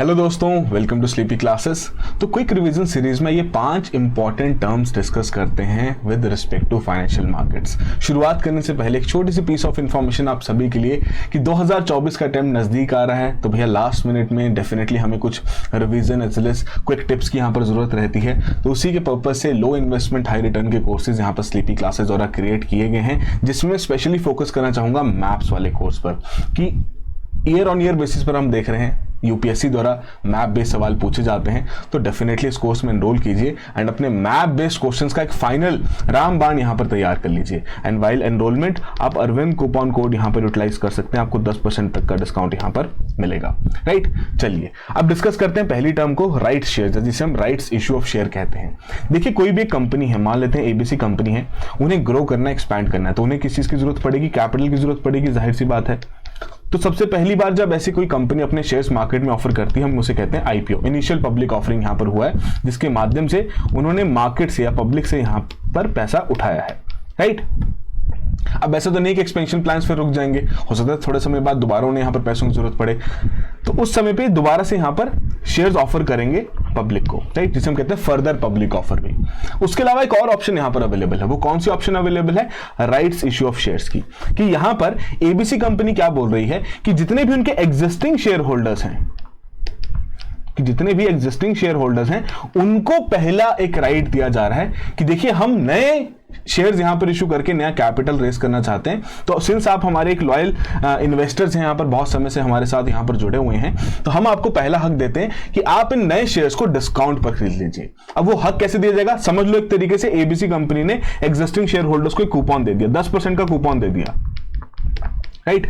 Hello दोस्तों, welcome to sleepy classes. तो quick revision series में ये 5 इंपॉर्टेंट टर्म्स डिस्कस करते हैं with respect to financial markets. शुरुआत करने से पहले एक छोटी सी पीस ऑफ इंफॉर्मेशन आप सभी के लिए कि 2024 का टाइम नजदीक आ रहा है, तो भैया लास्ट मिनट में डेफिनेटली हमें कुछ revision as well as quick tips की यहाँ पर जरूरत रहती है। तो उसी के पर्पज से लो इन्वेस्टमेंट हाई रिटर्न के कोर्सेज यहाँ पर स्लीपी क्लासेस द्वारा क्रिएट किए गए हैं, जिसमें स्पेशली फोकस करना चाहूंगा मैप्स वाले कोर्स पर कि ईयर ऑन ईयर बेसिस पर हम देख रहे हैं यूपीएससी द्वारा मैप बेस्ड सवाल पूछे जाते हैं। तो डेफिनेटली इस कोर्स में एनरोल कीजिए एंड अपने मैप बेस्ड क्वेश्चंस का एक फाइनल रामबाण यहां पर तैयार कर लीजिए। एंड वाइल एनरोलमेंट आप अरविंद कूपन कोड यहां पर यूटिलाइज कर सकते हैं, आपको 10% तक का डिस्काउंट यहां पर मिलेगा। राइट, चलिए अब डिस्कस करते हैं पहली टर्म को, राइट शेयर, जिसे हम राइट्स इश्यू ऑफ शेयर कहते हैं। देखिए, कोई भी एक कंपनी है, मान लेते हैं एबीसी कंपनी है, उन्हें ग्रो करना, एक्सपैंड करना है, तो उन्हें किस चीज की जरूरत पड़ेगी? कैपिटल की जरूरत पड़ेगी, जाहिर सी बात है। तो सबसे पहली बार जब ऐसी कोई कंपनी अपने शेयर्स मार्केट में ऑफर करती है, हम उसे कहते हैं आईपीओ, इनिशियल पब्लिक ऑफरिंग यहां पर हुआ है, जिसके माध्यम से उन्होंने मार्केट से या पब्लिक से यहां पर पैसा उठाया है। राइट, अब ऐसा तो नहीं कि एक्सपेंशन प्लान्स फिर रुक जाएंगे, हो सकता है थोड़े समय बाद दोबारा उन्हें यहां पर पैसों की जरूरत पड़े, तो उस समय पे दोबारा से यहां पर शेयर्स ऑफर करेंगे पब्लिक को। राइट, जिसे हम कहते हैं फर्दर पब्लिक ऑफर भी। उसके अलावा एक और ऑप्शन यहां पर अवेलेबल है, वो कौन सी ऑप्शन अवेलेबल है? राइट्स इश्यू ऑफ शेयर्स की। कि यहां पर एबीसी कंपनी क्या बोल रही है कि जितने भी उनके एग्जिस्टिंग शेयर होल्डर्स हैं, उनको पहला एक राइट दिया जा रहा है कि देखिए, हम नए शेयर्स यहां पर इशू करके नया कैपिटल रेस करना चाहते हैं। तो सिंस आप हमारे एक लॉयल इन्वेस्टर्स हैं, यहां पर बहुत समय से हमारे साथ यहां पर जुड़े हुए हैं, तो हम आपको पहला हक देते हैं कि आप इन नए शेयर्स को डिस्काउंट पर खरीद लीजिए। अब वो हक कैसे दिया जाएगा? समझ लो एक तरीके से एबीसी कंपनी ने एग्जिस्टिंग शेयर होल्डर्स को कूपन दे दिया, 10% का कूपन दे दिया। राइट,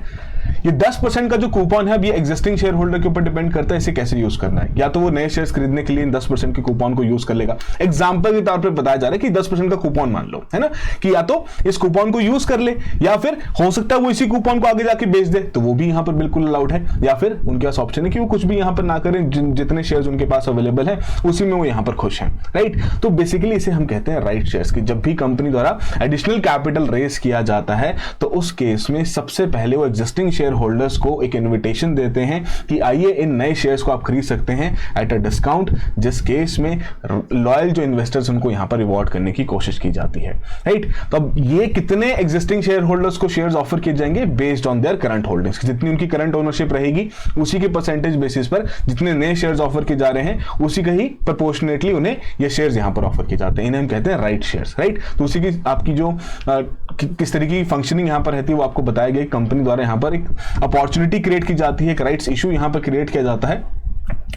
ये 10% का जो कूपन है, अब ये एग्जिस्टिंग शेयर होल्डर के ऊपर डिपेंड करता है इसे कैसे यूज करना है। या तो वो नए शेयर्स खरीदने के लिए इन 10% के कूपन को यूज कर लेगा। एग्जांपल के तौर पे बताया जा रहा है कि 10% का कूपन मान लो, है ना, कि या तो इस कूपन को यूज कर ले, या फिर हो सकता है वो इसी कूपन को आगे जाके बेच दे, तो वो भी यहां पर बिल्कुल अलाउड है। या फिर उनके पास ऑप्शन है कि वो कुछ भी यहां पर ना करें, जितने शेयर्स उनके पास अवेलेबल है उसी में वो यहां पर खुश हैं। राइट, तो बेसिकली इसे हम कहते हैं राइट शेयर्स की। जब भी कंपनी द्वारा एडिशनल कैपिटल रेस किया जाता है, तो उस केस में सबसे पहले वो एग्जिस्टिंग शेयर होल्डर्स को एक इनविटेशन देते हैं कि आइए इन नए शेयर्स को आप खरीद सकते हैं एट अ डिस्काउंट, जिस केस में लॉयल जो इन्वेस्टर्स उनको यहां पर रिवॉर्ड करने की कोशिश की जाती है। राइट, तो अब ये कितने एग्जिस्टिंग शेयर होल्डर्स को शेयर्स ऑफर किए जाएंगे? Based on their current holdings, जितनी उनकी करंट ओनरशिप रहेगी उसी के परसेंटेज बेसिस पर जितने नए शेयर्स ऑफर किए जा रहे हैं, उसी का ही प्रोपोर्शनेटली उन्हें ये शेयर्स यहां पर ऑफर किए जाते हैं। इन्हें हम कहते हैं राइट शेयर्स। राइट, तो उसी की आपकी जो किस तरीके की फंक्शनिंग यहां पर रहती है वो आपको बताया गया। कंपनी द्वारा यहां पर एक अपॉर्चुनिटी क्रिएट की जाती है, एक राइट्स इशू यहां पर क्रिएट किया जाता है।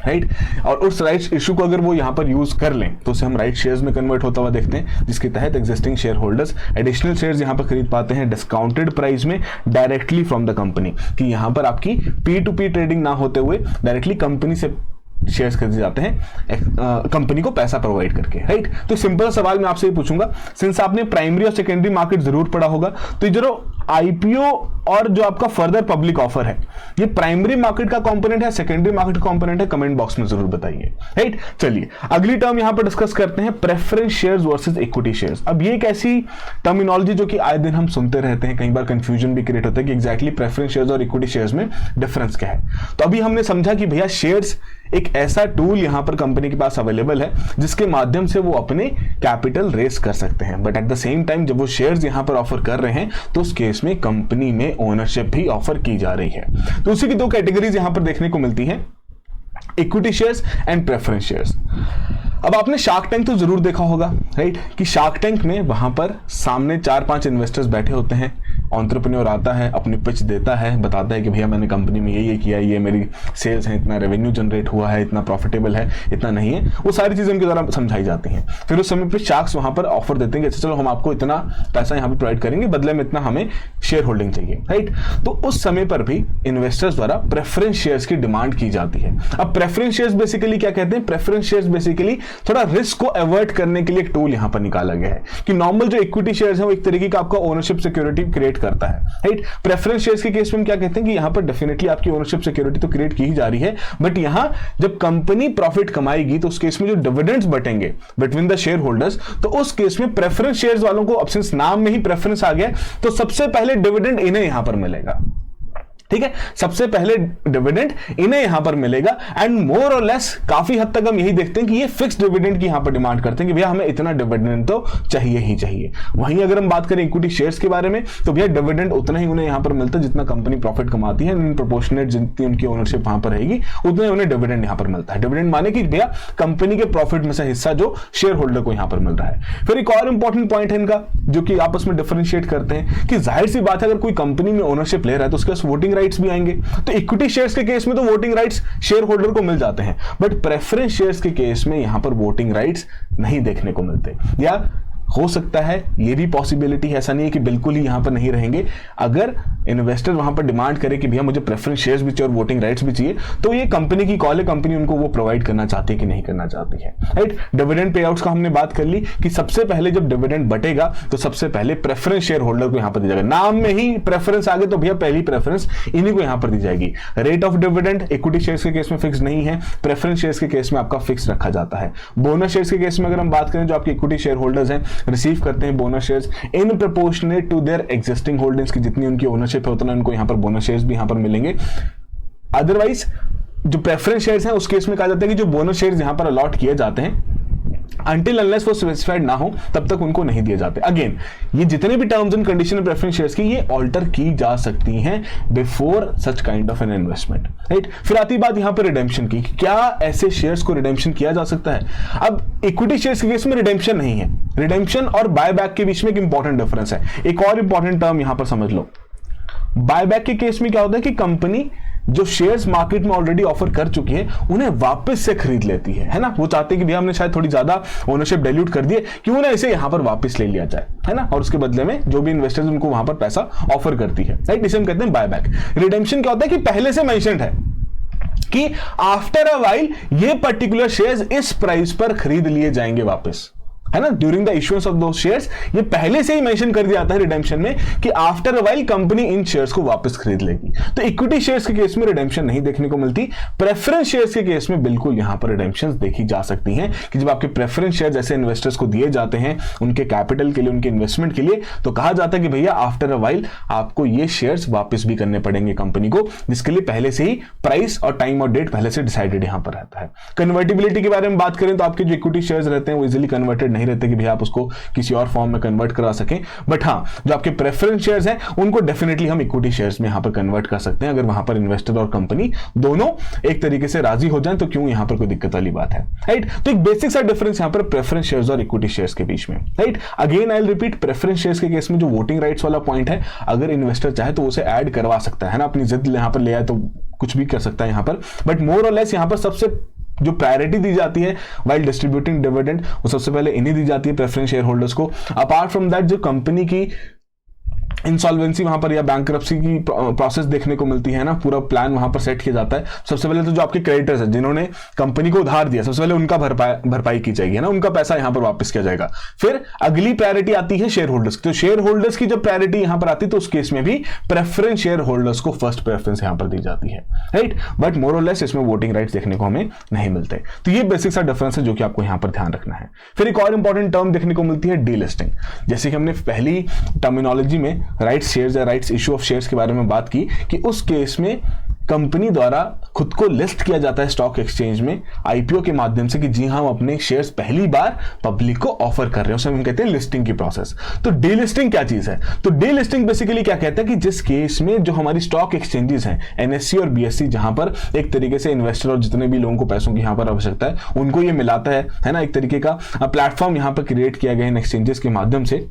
राइट, और उस राइट्स इशू को अगर वो यहां पर यूज कर लें तो उसे हम राइट शेयर्स में कन्वर्ट होता हुआ देखते हैं, जिसके तहत existing share holders additional shares यहां पर खरीद पाते हैं डिस्काउंटेड प्राइस में डायरेक्टली फ्रॉम द कंपनी। कि यहां पर आपकी पी टू पी ट्रेडिंग ना होते हुए डायरेक्टली कंपनी से शेयर्स खरीदे जाते हैं कंपनी को पैसा प्रोवाइड करके। राइट, तो सिंपल सवाल मैं आपसे ये पूछूंगा, सिंस आपने प्राइमरी और सेकेंडरी मार्केट जरूर पढ़ा होगा, तो जो आईपीओ और जो आपका फर्दर पब्लिक ऑफर है, ये प्राइमरी मार्केट का कंपोनेंट है, सेकेंडरी मार्केट का कंपोनेंट है? कमेंट बॉक्स में जरूर बताइए। राइट, चलिए अगली टर्म यहां पर डिस्कस करते हैं, preference shares versus equity shares. अब ये एक ऐसी टर्मिनोलॉजी जो कि आए दिन हम सुनते रहते हैं, कई बार कंफ्यूजन भी क्रिएट होता है कि एग्जैक्टली प्रेफरेंस शेयर्स और इक्विटी शेयर्स में डिफरेंस क्या है। तो अभी हमने समझा कि भैया शेयर्स एक ऐसा टूल यहां पर कंपनी के पास अवेलेबल है जिसके माध्यम से वो अपने कैपिटल रेस कर सकते हैं, but at the same time जब वो शेयर्स यहां पर ऑफर कर रहे हैं तो उस केस में कंपनी में ओनरशिप भी ऑफर की जा रही है। तो उसी की दो कैटेगरीज यहां पर देखने को मिलती हैं, equity shares and preference shares. अब आपने शार्क टैंक तो जरूर देखा होगा, राइट, कि शार्क टैंक में वहां पर सामने 4-5 इन्वेस्टर्स बैठे होते हैं, एंटरप्रेन्योर आता है, अपनी पिच देता है, बताता है कि भैया मैंने कंपनी में ये किया, ये मेरी सेल्स है, इतना रेवेन्यू जनरेट हुआ है, इतना प्रॉफिटेबल है, इतना नहीं है, वो सारी चीजें उनके द्वारा समझाई जाती हैं। फिर उस समय पे शार्क्स वहां पर ऑफर देते हैं कि चलो हम आपको इतना पैसा यहाँ पे प्रोवाइड करेंगे, बदले में इतना हमें शेयर होल्डिंग चाहिए। राइट, तो उस समय पर भी इन्वेस्टर्स द्वारा प्रेफरेंस शेयर्स की डिमांड की जाती है। अब प्रेफरेंस शेयर्स बेसिकली क्या कहते हैं? प्रेफरेंस शेयर्स बेसिकली थोड़ा रिस्क को अवॉइड करने के लिए एक टूल यहां पर निकाला गया है कि नॉर्मल जो इक्विटी शेयर्स है वो एक तरीके का आपका ओनरशिप सिक्योरिटी क्रिएट करता है। राइट, प्रेफरेंस शेयर्स के केस में हम क्या कहते हैं कि यहां पर डेफिनेटली आपकी ओनरशिप सिक्योरिटी तो क्रिएट की ही जा रही है, बट यहां जब कंपनी प्रॉफिट कमाएगी तो उस केस में जो डिविडेंड्स बटेंगे बिटवीन द शेयर होल्डर्स, तो उस केस में प्रेफरेंस शेयर्स वालों को, अब सिंस नाम में ही प्रेफरेंस आ गया, तो सबसे पहले डिविडेंड इन्हें यहां पर मिलेगा। ठीक है, सबसे पहले डिविडेंड इन्हें यहां पर मिलेगा एंड मोर और लेस काफी हद तक हम यही देखते हैं कि ये फिक्स्ड डिविडेंड की यहां पर डिमांड करते हैं कि भैया हमें इतना डिविडेंड तो चाहिए ही चाहिए। वहीं अगर हम बात करें इक्विटी शेयर्स के बारे में तो भैया डिविडेंड उतना ही उन्हें यहां पर मिलता है जितना कंपनी प्रॉफिट कमाती है, इन प्रोपोर्शनेट जितनी उनकी ओनरशिप वहां पर रहेगी उतने उन्हें डिविडेंड यहां पर मिलता है। डिविडेंड माने कि भैया कंपनी के प्रॉफिट में से हिस्सा जो शेयर होल्डर को यहां पर मिल रहा है। फिर एक और इंपॉर्टेंट पॉइंट है इनका जो कि आपस में डिफरेंशिएट करते हैं कि जाहिर सी बात है अगर कोई कंपनी में ओनरशिप ले रहा है तो उसके पास वोटिंग राइट्स भी आएंगे। तो इक्विटी शेयर्स के केस में तो वोटिंग राइट्स शेयर होल्डर को मिल जाते हैं, बट प्रेफरेंस शेयर्स के केस में यहां पर वोटिंग राइट्स नहीं देखने को मिलते, या हो सकता है ये भी पॉसिबिलिटी है, ऐसा नहीं है कि बिल्कुल ही यहां पर नहीं रहेंगे। अगर इन्वेस्टर वहां पर डिमांड करे कि भैया मुझे प्रेफरेंस शेयर्स भी चाहिए और वोटिंग राइट्स भी चाहिए, तो ये कंपनी की कॉल है, कंपनी उनको वो प्रोवाइड करना चाहती है कि नहीं करना चाहती है, राइट। डिविडेंड पे आउट्स का हमने बात कर ली कि सबसे पहले जब डिविडेंड बटेगा तो सबसे पहले प्रेफरेंस शेयर होल्डर को यहां पर दी जाएगा। नाम में ही प्रेफरेंस आगे तो भैया पहली प्रेफरेंस इन्हीं को यहां पर दी जाएगी। Rate of dividend equity shares के केस में फिक्स नहीं है, प्रेफरेंस शेयर्स के केस में आपका फिक्स रखा जाता है। बोनस शेयर्स के केस में अगर हम बात करें जो आपके इक्विटी शेयर होल्डर्स हैं रिसीव करते हैं bonus shares in proportionate to their existing holdings की जितनी उनकी ओनरशिप है उतना उनको यहां पर बोनस शेयर्स भी यहां पर मिलेंगे। अदरवाइज जो प्रेफरेंस शेयर्स हैं उस केस में कहा जाता है कि जो बोनस शेयर्स यहां पर अलॉट किए जाते हैं Until unless वो स्पेसिफाइड ना हो तब तक उनको नहीं दिए जाते। अगेन ये जितने भी टर्म्स एंड कंडीशन है प्रेफरेंस शेयर्स की ये ऑल्टर की जा सकती हैं before such kind of an investment, right. फिर आती बात यहां पर रिडेम्पशन की, क्या ऐसे शेयर्स को रिडेम्पशन किया जा सकता है। अब इक्विटी शेयर्स के केस में रिडेम्पशन नहीं है, रिडेम्पशन और बायबैक के बीच में एक इंपॉर्टेंट डिफरेंस है। एक और इंपॉर्टेंट टर्म यहां पर समझ लो, बायबैक के केस में क्या होता है कि कंपनी जो शेयर्स मार्केट में ऑलरेडी ऑफर कर चुकी है उन्हें वापस से खरीद लेती है ना। वो चाहते हैं कि भैया हमने शायद थोड़ी ज्यादा ओनरशिप डाइल्यूट कर दी है, क्यों ना इसे यहां पर वापस ले लिया जाए, है ना, और उसके बदले में जो भी इन्वेस्टर्स उनको वहां पर पैसा ऑफर करती है, राइट। इसे हम कहते हैं बायबैक। रिडेम्पशन क्या होता है कि पहले से मेंशन्ड है कि आफ्टर अ व्हाइल ये पर्टिकुलर शेयर्स इस प्राइस पर खरीद लिए जाएंगे वापस, है ना, during the issuance of those shares. ये पहले से ही मेंशन कर दिया जाता है रिडेम्पशन में कि after a while company in shares को वापस खरीद लेगी। तो इक्विटी शेयर्स के केस में रिडेम्पशन नहीं देखने को मिलती, प्रेफरेंस शेयर्स के केस में बिल्कुल यहां पर रिडेम्पशंस देखी जा सकती हैं कि जब आपके प्रेफरेंस शेयर जैसे इन्वेस्टर्स को दिए जाते हैं उनके कैपिटल के लिए, उनके इन्वेस्टमेंट के लिए, तो कहा जाता है कि भैया आफ्टर अ व्हाइल आपको ये शेयर्स वापस भी करने पड़ेंगे कंपनी को, जिसके लिए पहले से ही प्राइस और टाइम और डेट पहले से डिसाइडेड यहां पर रहता है। कन्वर्टिबिलिटी के बारे में बात करें तो आपके जो इक्विटी शेयर्स रहते हैं वो इजीली कन्वर्टेड नहीं रहते कि आप उसको किसी और फॉर्म में कन्वर्ट करा सकें, बट हाँ जो आपके प्रेफरेंस शेयर्स हैं उनको डेफिनेटली हम इक्विटी शेयर्स में यहां पर कन्वर्ट कर सकते हैं अगर वहां पर इन्वेस्टर और कंपनी दोनों एक तरीके से राजी हो जाएं, तो क्यों यहां पर कोई दिक्कत वाली बात है, राइट। तो एक बेसिक सा डिफरेंस यहां पर प्रेफरेंस शेयर्स और इक्विटी शेयर्स के बीच में, right. Again I will repeat, preference shares के केस में जो वोटिंग राइट्स वाला पॉइंट है अगर इन्वेस्टर चाहे तो उसे ऐड करवा सकता है ना, अपनी जिद यहां पर ले आए तो कुछ भी कर सकता है यहां पर, बट मोर और लेस यहां पर सबसे जो प्रायोरिटी दी जाती है वाइल डिस्ट्रीब्यूटिंग डिविडेंड वो सबसे पहले इन्हें दी जाती है प्रेफरेंस शेयर होल्डर्स को। अपार्ट फ्रॉम दैट जो कंपनी की इंसॉल्वेंसी वहां पर या बैंकरप्सी की प्रोसेस देखने को मिलती है ना, पूरा प्लान वहां पर सेट किया जाता है। सबसे पहले तो जो आपके क्रेडिटर्स हैं जिन्होंने कंपनी को उधार दिया सबसे पहले उनका भरपाई की जाएगी ना, उनका पैसा यहां पर वापस किया जाएगा। फिर अगली प्रायोरिटी आती है शेयर होल्डर्स की, तो शेयर होल्डर्स की जब प्रायोरिटी यहां पर आती है तो उस केस में भी प्रेफरेंस शेयर होल्डर्स को फर्स्ट प्रेफरेंस यहां पर दी जाती है, राइट। बट मोर और लेस इसमें वोटिंग राइट्स देखने को हमें नहीं मिलते। तो ये बेसिक सा डिफरेंस है जो कि आपको यहां पर ध्यान रखना है। फिर एक और इंपॉर्टेंट टर्म देखने को मिलती है डीलिस्टिंग। जैसे कि हमने पहली टर्मिनोलॉजी में राइट शेयर्स या राइट्स इशू ऑफ शेयर्स के बारे में बात की कि उस केस में कंपनी द्वारा खुद को लिस्ट किया जाता है स्टॉक एक्सचेंज में आईपीओ के माध्यम से कि जी हम अपने शेयर्स पहली बार पब्लिक को ऑफर कर रहे हैं, उसे हम कहते हैं लिस्टिंग की प्रोसेस। तो डीलिस्टिंग क्या चीज है, तो डीलिस्टिंग बेसिकली क्या कहता है कि जिस केस में जो हमारी स्टॉक एक्सचेंजेस हैं एनएससी और बीएससी, जहां पर एक तरीके से इन्वेस्टर और जितने भी लोगों को पैसों की यहां पर आवश्यकता है उनको ये मिलाता है ना, एक तरीके का प्लेटफॉर्म यहां पर क्रिएट किया गया इन एक्सचेंजेस के माध्यम से।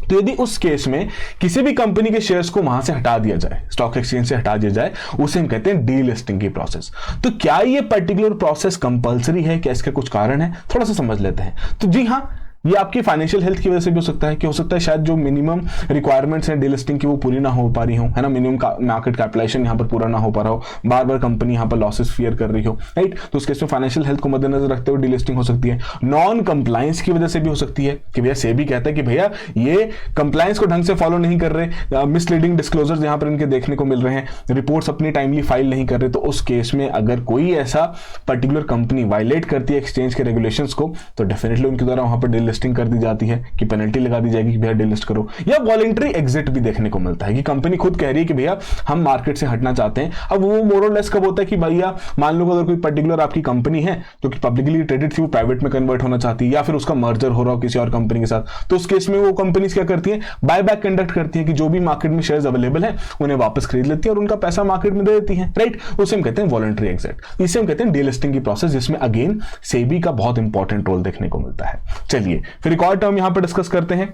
तो यदि उस केस में किसी भी कंपनी के शेयर्स को वहां से हटा दिया जाए, स्टॉक एक्सचेंज से हटा दिया जाए, उसे हम कहते हैं डीलिस्टिंग की प्रोसेस। तो क्या ये पर्टिकुलर प्रोसेस कंपलसरी है, क्या इसके कुछ कारण है, थोड़ा सा समझ लेते हैं। तो जी हाँ, ये आपकी फाइनेंशियल हेल्थ की वजह से भी हो सकता है कि हो सकता है शायद जो मिनिमम रिक्वायरमेंट्स हैं डीलिस्टिंग की वो पूरी ना हो पा रही हो, है ना, मिनिमम मार्केट कैपिटलाइजेशन यहाँ पर पूरा ना हो पा रहा हो, बार बार कंपनी यहाँ पर लॉसेस फियर कर रही हो, राइट। तो उस केस में फाइनेंशियल हेल्थ को मद्देनजर रखते हुए डीलिस्टिंग हो सकती है। नॉन कंप्लायंस की वजह से भी हो सकती है कि भैया सेबी कहता है कि भैया ये कंप्लायंस को ढंग से फॉलो नहीं कर रहे, मिसलीडिंग डिस्क्लोजर्स यहाँ पर इनके देखने को मिल रहे हैं, रिपोर्ट्स अपनी टाइमली फाइल नहीं कर रहे, तो उस केस में अगर कोई ऐसा पर्टिकुलर कंपनी वायलेट करती है एक्सचेंज के रेगुलेशंस को तो डेफिनेटली उनके द्वारा वहां पर डीलिस्टिंग कर दी जाती है कि पेनल्टी लगा दी जाएगी कि भैया डीलिस्ट करो, या वॉलंटरी एग्जिट भी देखने को मिलता है कि कंपनी खुद कह रही है कि भैया हम मार्केट से हटना चाहते हैं। अब वो मोर और लेस कब होता है कि भैया मान लो अगर कोई पर्टिकुलर आपकी कंपनी है जो कि पब्लिकली ट्रेडेड थी, वो प्राइवेट में कन्वर्ट होना चाहती है या फिर उसका मर्जर हो रहा हो किसी और कंपनी के साथ, तो उस केस में वो कंपनीज क्या करती है, बाय बैक कंडक्ट करती है कि जो भी मार्केट में शेयर्स अवेलेबल है उन्हें वापस खरीद लेती है और उनका पैसा मार्केट में दे देती है, राइट। उसे हम कहते हैं वॉलंटरी एग्जिट। इसे हम कहते हैं डीलिस्टिंग की प्रोसेस, जिसमें अगेन सेबी का बहुत इंपॉर्टेंट रोल देखने को मिलता है। चलिए फिर एक और टर्म यहां पर डिस्कस करते हैं,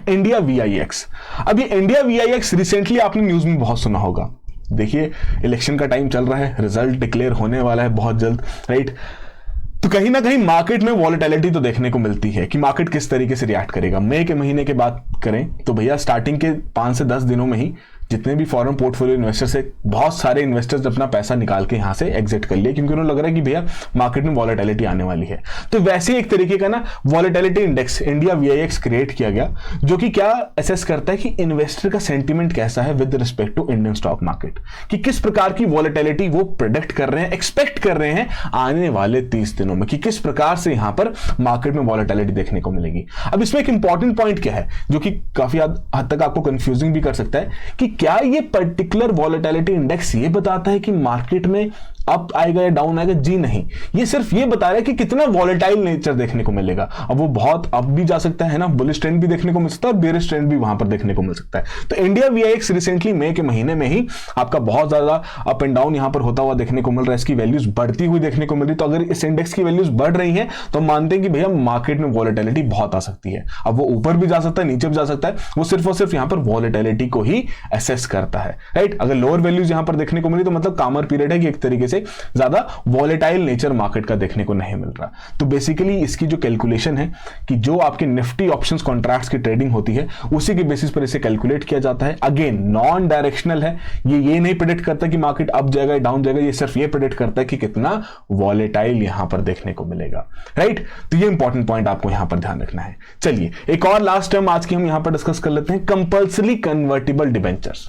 इंडिया वीआईएक्स। अब ये इंडिया वीआईएक्स रिसेंटली आपने न्यूज में बहुत सुना होगा। देखिए इलेक्शन का टाइम चल रहा है, रिजल्ट डिक्लेयर होने वाला है बहुत जल्द, राइट। तो कहीं ना कहीं मार्केट में वॉलेटिलिटी तो देखने को मिलती है कि मार्केट किस तरीके से रिएक्ट करेगा। मई के महीने के बात करें तो भैया स्टार्टिंग के 5 से 10 दिनों में ही जितने भी फॉरेन पोर्टफोलियो इन्वेस्टर्स है, बहुत सारे इन्वेस्टर्स अपना पैसा निकाल के यहां से एग्जिट कर लिए, क्योंकि उन्हें लग रहा है कि भैया मार्केट में वॉलेटिलिटी आने वाली है। तो वैसे एक तरीके का ना volatility index India VIX create किया गया, जो कि क्या असेस करता है कि इन्वेस्टर का सेंटीमेंट कैसा है with respect to Indian stock market, कि किस प्रकार की वॉलेटिलिटी वो प्रेडिक्ट कर रहे हैं, एक्सपेक्ट कर रहे हैं आने वाले 30 दिनों में, कि किस प्रकार से यहां पर मार्केट में वॉलेटिलिटी देखने को मिलेगी। अब इसमें एक इंपॉर्टेंट पॉइंट क्या है जो कि काफी हद तक आपको कंफ्यूजिंग भी कर सकता है, कि क्या ये पर्टिकुलर वॉलेटिलिटी इंडेक्स ये बताता है कि मार्केट में अप आएगा या डाउन आएगा? जी नहीं, ये सिर्फ ये बता रहा है कि कितना वॉलेटाइल नेचर देखने को मिलेगा। अब वो बहुत अप भी जा सकता है ना, बुलिश ट्रेंड भी देखने को मिल सकता है और बेरिश ट्रेंड भी वहां पर देखने को मिल सकता है। तो इंडिया वीआईएक्स रिसेंटली मई के महीने में ही आपका बहुत ज्यादा अप एंड डाउन यहां पर होता हुआ देखने को मिल रहा है, इसकी वैल्यूज बढ़ती हुई देखने को मिल रही। तो अगर इस इंडेक्स की वैल्यूज बढ़ रही है तो हम मानते हैं कि भैया मार्केट में वॉलेटिलिटी बहुत आ सकती है। अब वो ऊपर भी जा सकता है, नीचे भी जा सकता है, वो सिर्फ और सिर्फ यहां पर वॉलेटिलिटी को ही असेस करता है, राइट। अगर लोअर वैल्यूज यहां पर देखने को मिली तो मतलब कामर पीरियड है कि एक तरीके से ज्यादा वॉलेटाइल नेचर मार्केट का देखने को नहीं मिल रहा। तो बेसिकली इसकी जो कैलकुलेशन है कि जो आपके निफ्टी ऑप्शंस कॉन्ट्रैक्ट्स की ट्रेडिंग होती है उसी के बेसिस पर इसे कैलकुलेट किया जाता है। अगेन नॉन डायरेक्शनल है, ये नहीं प्रेडिक्ट करता कि मार्केट अप जाएगा या डाउन जाएगा, ये सिर्फ ये प्रेडिक्ट करता है कि कितना वॉलेटाइल यहां पर देखने को मिलेगा, राइट। तो ये इंपॉर्टेंट पॉइंट आपको यहां पर ध्यान रखना है। चलिए एक और लास्ट टर्म आज की हम यहां पर डिस्कस कर लेते हैं, कंपल्सरी कन्वर्टिबल डिबेंचर्स।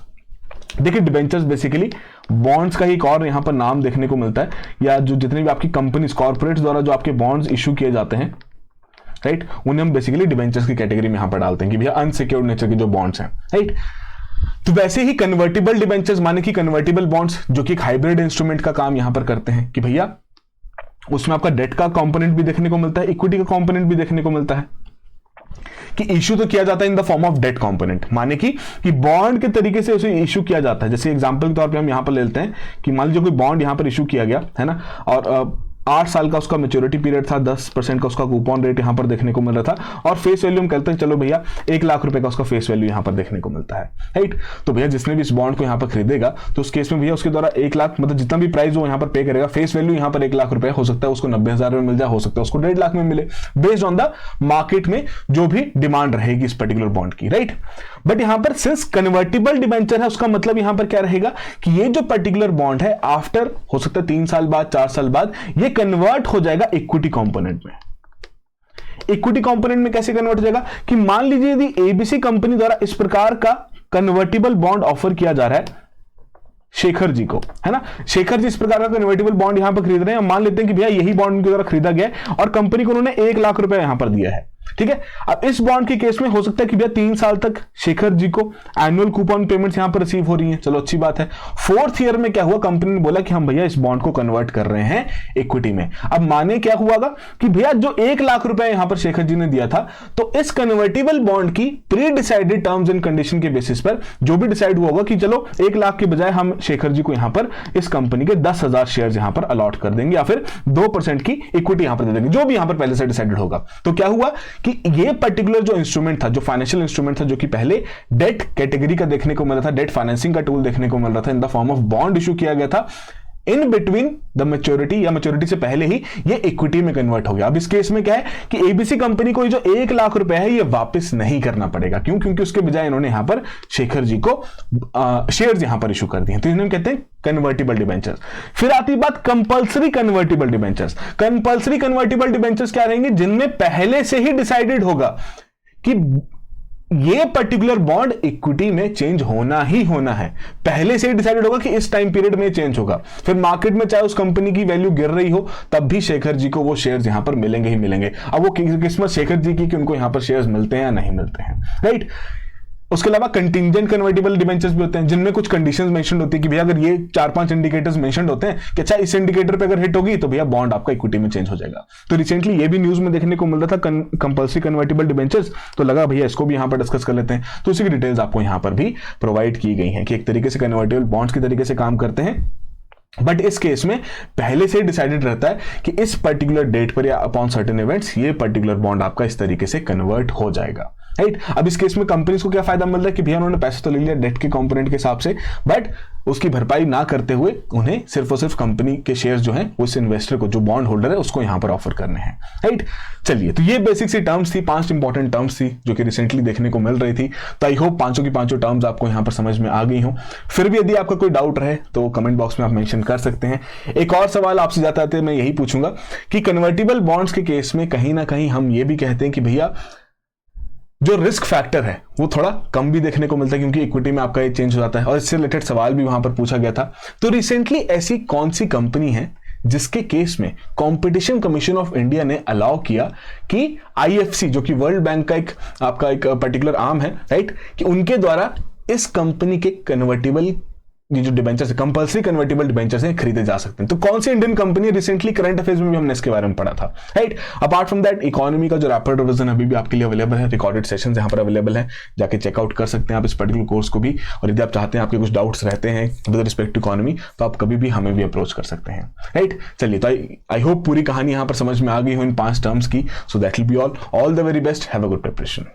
देखिए डिबेंचर्स बेसिकली बॉन्ड्स का ही एक और यहां पर नाम देखने को मिलता है, या जो जितनी भी आपकी कंपनीज कॉर्पोरेट्स द्वारा जो आपके बॉन्ड्स इशू किए जाते हैं, राइट, उन्हें हम बेसिकली डिबेंचर्स की कैटेगरी में यहां पर डालते हैं कि भैया अनसिक्योर्ड नेचर के जो बॉन्ड्स हैं, राइट। तो वैसे ही कन्वर्टिबल डिबेंचर्स माने कि कन्वर्टिबल बॉन्ड्स जो कि एक हाइब्रिड इंस्ट्रूमेंट का काम यहां पर करते हैं कि भैया उसमें आपका डेट का कंपोनेंट भी देखने को मिलता है, इक्विटी का कंपोनेंट भी देखने को मिलता है, कि इशू तो किया जाता है in the form of debt component, माने कि बॉन्ड के तरीके से उसे इशू किया जाता है। जैसे एग्जांपल के तौर पे हम यहां पर ले लेते हैं कि मान लीजिए कोई बॉन्ड यहां पर इशू किया गया है ना, और 8 साल का उसका मैच्योरिटी पीरियड था, 10% का उसका कूपन रेट यहां पर देखने को मिल रहा था, और फेस वैल्यू हम कहते हैं चलो भैया 1 लाख रुपए का उसका फेस वैल्यू यहां पर देखने को मिलता है, राइट। तो भैया जिसने भी इस बॉन्ड को यहां पर खरीदेगा तो उस केस में भैया उसके द्वारा 1 लाख मतलब जितना भी प्राइस वो यहां पर पे करेगा, फेस वैल्यू यहां पर 1 लाख रुपए हो सकता है उसको 90,000 में मिल जाए, हो सकता है उसको 1.5 लाख में मिले, बेस्ड ऑन द मार्केट में जो भी डिमांड रहेगी इस पर्टिकुलर बॉन्ड की, राइट। बट यहां पर सिंस कन्वर्टिबल डिबेंचर है, उसका मतलब यहां पर क्या रहेगा कि ये जो पर्टिकुलर बॉन्ड है आफ्टर हो सकता है 3 साल बाद 4 साल बाद ये कन्वर्ट हो जाएगा इक्विटी कंपोनेंट में। इक्विटी कंपोनेंट में कैसे कन्वर्ट हो जाएगा कि मान लीजिए यदि एबीसी कंपनी द्वारा इस प्रकार का कन्वर्टिबल बॉन्ड ऑफर किया जा रहा है शेखर जी को, है ना, शेखर जी इस प्रकार का कन्वर्टिबल बॉन्ड यहां पर खरीद रहे हैं, मान लेते हैं कि भैया यही बॉन्ड उनके द्वारा खरीदा गया है और कंपनी को उन्होंने 1 लाख रुपए यहां पर दिया है, ठीक है। अब इस बॉन्ड के केस में हो सकता है कि भैया 3 साल तक शेखर जी को एनुअल कूपन पेमेंट्स यहां पर रिसीव हो रही हैं, चलो अच्छी बात है। 4th ईयर में क्या हुआ, कंपनी ने बोला कि हम भैया इस बॉन्ड को कन्वर्ट कर रहे हैं इक्विटी में। अब माने क्या हुआगा कि भैया जो 1 लाख रुपए यहां पर शेखर जी ने दिया था, तो इस कन्वर्टिबल बॉन्ड की pre decided terms and condition के बेसिस पर जो भी डिसाइड हुआ होगा कि चलो 1 लाख के बजाय हम शेखर जी को यहां पर इस कंपनी के 10,000 शेयर यहां पर अलॉट कर देंगे या फिर 2% की इक्विटी यहां पर दे देंगे, जो भी यहां पर पहले से डिसाइडेड होगा। तो क्या हुआ कि ये पर्टिकुलर जो इंस्ट्रूमेंट था, जो फाइनेंशियल इंस्ट्रूमेंट था, जो कि पहले डेट कैटेगरी का देखने को मिल रहा था, डेट फाइनेंसिंग का टूल देखने को मिल रहा था, इन the form of bond issue किया गया था, इन बिटवीन द मैच्योरिटी या मैच्योरिटी से पहले ही ये इक्विटी में कन्वर्ट हो गया। अब इस केस में क्या है कि एबीसी कंपनी को जो 1 लाख रुपए है ये वापस नहीं करना पड़ेगा, क्यों? क्योंकि उसके बजाय इन्होंने यहां पर शेखर जी को शेयर्स यहां पर इशू कर दिए, तो इन्हें कहते हैं कन्वर्टिबल डिबेंचर्स। फिर आती बात compulsory convertible debentures. Compulsory convertible debentures क्या रहेंगे, जिनमें पहले से ही डिसाइडेड होगा कि ये पर्टिकुलर बॉन्ड इक्विटी में चेंज होना ही होना है, पहले से ही डिसाइडेड होगा कि इस टाइम पीरियड में चेंज होगा। फिर मार्केट में चाहे उस कंपनी की वैल्यू गिर रही हो तब भी शेखर जी को वो शेयर्स यहां पर मिलेंगे ही मिलेंगे। अब वो किस्मत शेखर जी की कि उनको यहां पर शेयर्स मिलते हैं या नहीं मिलते हैं, राइट। उसके अलावा कंटिंजेंट कन्वर्टिबल डिबेंचर्स भी होते हैं जिनमें कुछ कंडीशंस मेंशन होती है कि भैया अगर ये 4-5 इंडिकेटर्स मेंशन होते हैं कि अच्छा इस इंडिकेटर पे अगर हिट होगी तो भैया बॉन्ड आपका इक्विटी में चेंज हो जाएगा। तो रिसेंटली ये भी न्यूज में देखने को मिल रहा था कंपल्सरी कन्वर्टिबल डिबेंचर्स, तो लगा भैया इसको भी यहां पर डिस्कस कर लेते हैं। तो उसी की डिटेल्स आपको यहां पर भी प्रोवाइड की गई है कि एक तरीके से कन्वर्टिबल बॉन्ड्स की तरीके से काम करते हैं, बट इस केस में पहले से डिसाइडेड रहता है कि इस पर्टिकुलर डेट पर या अपॉन सर्टेन इवेंट्स ये पर्टिकुलर बॉन्ड आपका इस तरीके से कन्वर्ट हो जाएगा, राइट। अब इस केस में कंपनीज को क्या फायदा मिल रहा है कि भैया उन्होंने पैसे तो ले लिया डेट के कंपोनेंट के हिसाब से, बट उसकी भरपाई ना करते हुए उन्हें सिर्फ और सिर्फ कंपनी के शेयर्स जो हैं उस इन्वेस्टर को, जो बॉन्ड होल्डर है, उसको यहां पर ऑफर करने हैं, राइट। चलिए, तो ये बेसिक सी टर्म्स थी, 5 इंपॉर्टेंट टर्म्स थी जो कि रिसेंटली देखने को मिल रही थी। तो आई होप पांचों की पांचों टर्म्स आपको यहां पर समझ में आ गई हो। फिर भी यदि आपका कोई डाउट रहे तो कमेंट बॉक्स में आप मेंशन कर सकते हैं। एक और सवाल आपसे जाते आते मैं यही पूछूंगा कि कन्वर्टिबल बॉन्ड्स के केस में कहीं ना कहीं हम ये भी कहते हैं कि भैया जो रिस्क फैक्टर है वो थोड़ा कम भी देखने को मिलता है क्योंकि इक्विटी में आपका ये चेंज हो जाता है, और इससे रिलेटेड सवाल भी वहां पर पूछा गया था। तो रिसेंटली ऐसी कौन सी कंपनी है जिसके केस में कंपटीशन कमीशन ऑफ इंडिया ने अलाउ किया कि आईएफसी, जो कि वर्ल्ड बैंक का आपका एक पर्टिकुलर आर्म है, राइट, कि उनके द्वारा इस कंपनी के कन्वर्टिबल ये जो डिबेंचर्स है, कंपल्सरी कन्वर्टिबल डिबेंचर्स हैं, खरीदे जा सकते हैं। तो कौन सी Indian company, recently current affairs में भी हमने इसके बारे में पढ़ा था, right. Apart from that economy का जो रैपिड रिवीजन अभी भी आपके लिए अवेलेबल है, रिकॉर्डेड सेशंस यहाँ पर अवेलेबल है, जाके चेकआउट कर सकते हैं आप इस पर्टिकुलर कोर्स को भी। और यदि आप चाहते हैं आपके कुछ डाउट्स रहते हैं विद रिस्पेक्ट टू इकोनॉमी तो आप कभी भी हमें भी अप्रोच कर सकते हैं, राइट। चलिए, तो आई होप पूरी कहानी यहाँ पर समझ में आ गई हो इन 5 टर्म्स की। So that will be all the very best, have a good preparation.